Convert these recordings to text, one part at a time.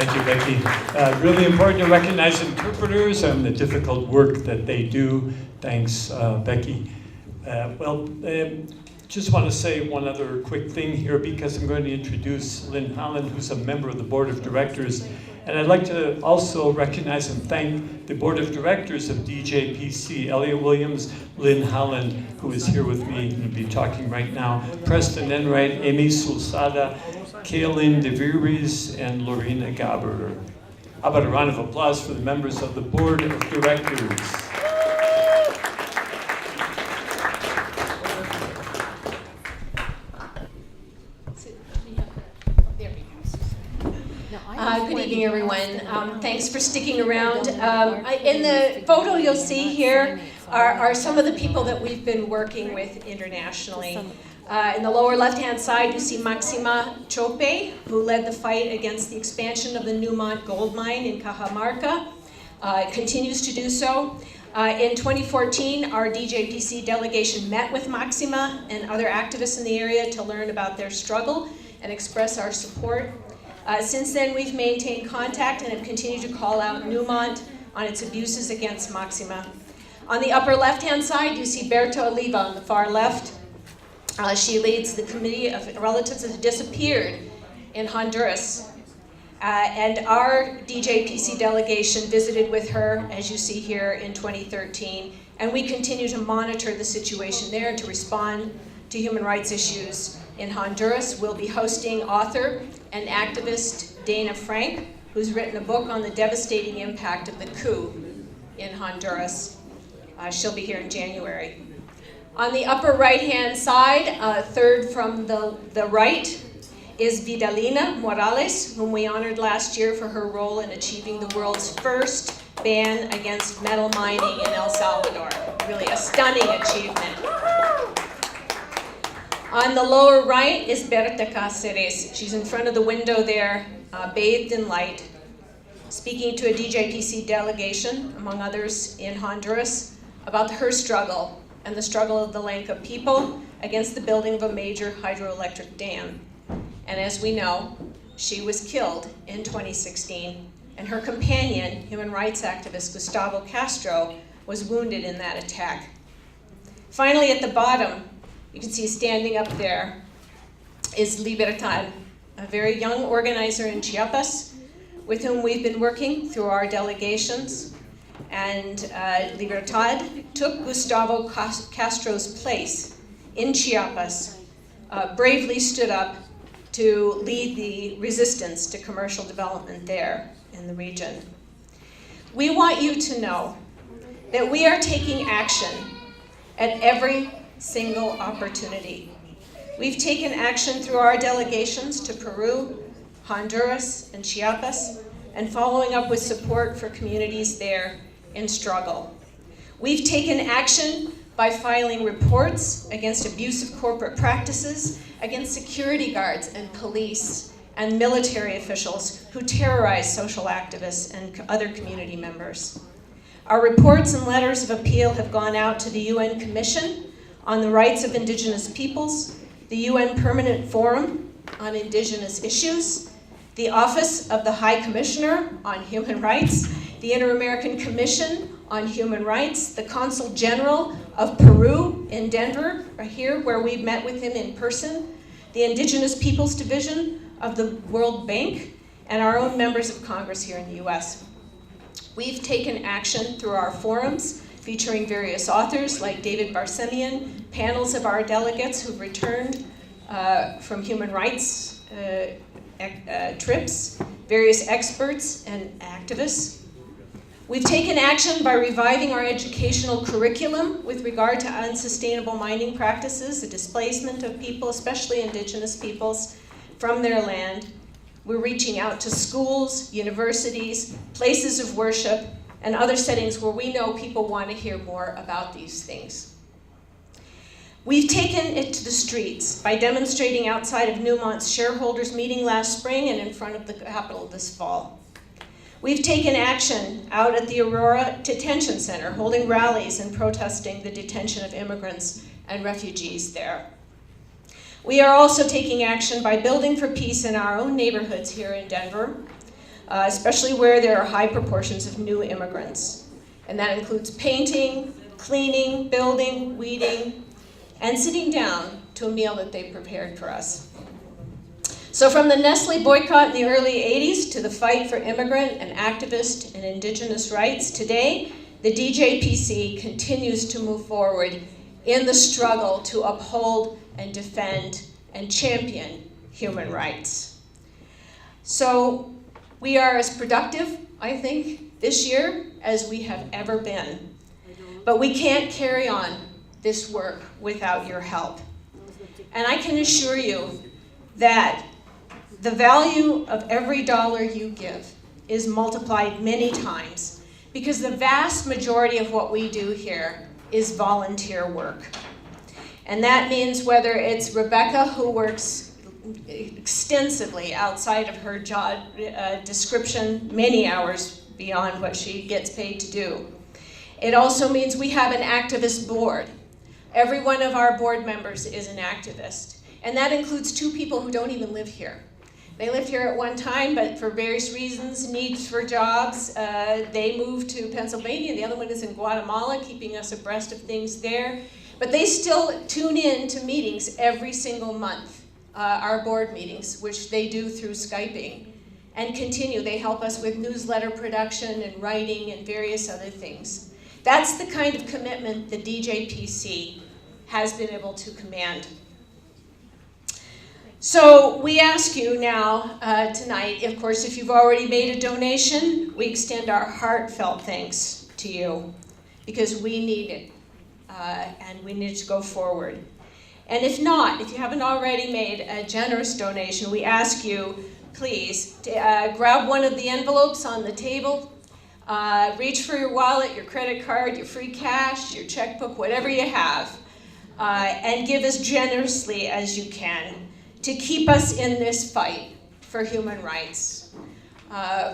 Thank you, Becky. Really important to recognize interpreters and the difficult work that they do. Thanks, Becky. Just want to say one other quick thing here because I'm going to introduce Lynn Holland, who's a member of the Board of Directors. And I'd like to also recognize and thank the Board of Directors of DJPC, Elliot Williams, Lynn Holland, who is here with me and will be talking right now, Preston Enright, Amy Sulsada, Kaylin DeVries, and Lorena Gaber. How about a round of applause for the members of the Board of Directors? Good evening, everyone. Thanks for sticking around. In the photo you'll see here are some of the people that we've been working with internationally. In the lower left-hand side, you see Maxima Chope, who led the fight against the expansion of the Newmont gold mine in Cajamarca. Continues to do so. In 2014, our DJPC delegation met with Maxima and other activists in the area to learn about their struggle and express our support. Since then, we've maintained contact and have continued to call out Newmont on its abuses against Maxima. On the upper left-hand side, you see Berta Oliva on the far left. She leads the committee of relatives that have disappeared in Honduras. And our DJPC delegation visited with her, as you see here, in 2013. And we continue to monitor the situation there and to respond to human rights issues in Honduras. We'll be hosting author and activist Dana Frank, who's written a book on the devastating impact of the coup in Honduras. She'll be here in January. On the upper right-hand side, third from the right, is Vidalina Morales, whom we honored last year for her role in achieving the world's first ban against metal mining in El Salvador. Really a stunning achievement. On the lower right is Berta Cáceres. She's in front of the window there, bathed in light, speaking to a DJPC delegation, among others in Honduras, about her struggle and the struggle of the Lenca people against the building of a major hydroelectric dam. And as we know, she was killed in 2016, and her companion, human rights activist Gustavo Castro, was wounded in that attack. Finally, at the bottom, you can see standing up there is Libertad, a very young organizer in Chiapas with whom we've been working through our delegations. And Libertad took Gustavo Castro's place in Chiapas, bravely stood up to lead the resistance to commercial development there in the region. We want you to know that we are taking action at every single opportunity. We've taken action through our delegations to Peru, Honduras, and Chiapas, and following up with support for communities there in struggle. We've taken action by filing reports against abusive corporate practices, against security guards and police and military officials who terrorize social activists and other community members. Our reports and letters of appeal have gone out to the UN Commission on the Rights of Indigenous Peoples, the UN Permanent Forum on Indigenous Issues, the Office of the High Commissioner on Human Rights, the Inter-American Commission on Human Rights, the Consul General of Peru in Denver, right here, where we met with him in person, the Indigenous Peoples Division of the World Bank, and our own members of Congress here in the US. We've taken action through our forums, featuring various authors like David Barsemian, panels of our delegates who've returned from human rights trips, various experts and activists. We've taken action by reviving our educational curriculum with regard to unsustainable mining practices, the displacement of people, especially indigenous peoples, from their land. We're reaching out to schools, universities, places of worship, and other settings where we know people want to hear more about these things. We've taken it to the streets by demonstrating outside of Newmont's shareholders meeting last spring and in front of the Capitol this fall. We've taken action out at the Aurora Detention Center, holding rallies and protesting the detention of immigrants and refugees there. We are also taking action by building for peace in our own neighborhoods here in Denver, especially where there are high proportions of new immigrants. And that includes painting, cleaning, building, weeding, and sitting down to a meal that they prepared for us. So from the Nestle boycott in the early 80s to the fight for immigrant and activist and indigenous rights, today the DJPC continues to move forward in the struggle to uphold and defend and champion human rights. So we are as productive, I think, this year as we have ever been. But we can't carry on this work without your help. And I can assure you that the value of every dollar you give is multiplied many times, because the vast majority of what we do here is volunteer work. And that means whether it's Rebecca, who works extensively outside of her job description, many hours beyond what she gets paid to do. It also means we have an activist board. Every one of our board members is an activist. And that includes 2 people who don't even live here. They lived here at one time, but for various reasons, needs for jobs, they moved to Pennsylvania. The other one is in Guatemala, keeping us abreast of things there. But they still tune in to meetings every single month, our board meetings, which they do through Skyping, and continue. They help us with newsletter production and writing and various other things. That's the kind of commitment the DJPC has been able to command. So we ask you now, tonight, of course, if you've already made a donation, we extend our heartfelt thanks to you, because we need it, and we need to go forward. And if not, if you haven't already made a generous donation, we ask you, please, to, grab one of the envelopes on the table, reach for your wallet, your credit card, your free cash, your checkbook, whatever you have, and give as generously as you can, to keep us in this fight for human rights,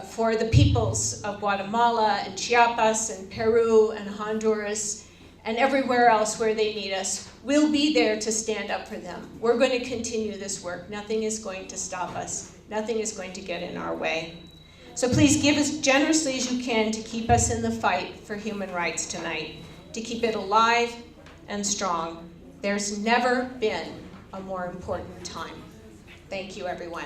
for the peoples of Guatemala and Chiapas and Peru and Honduras and everywhere else where they need us. We'll be there to stand up for them. We're going to continue this work. Nothing is going to stop us. Nothing is going to get in our way. So please give as generously as you can to keep us in the fight for human rights tonight, to keep it alive and strong. There's never been a more important time. Thank you, everyone.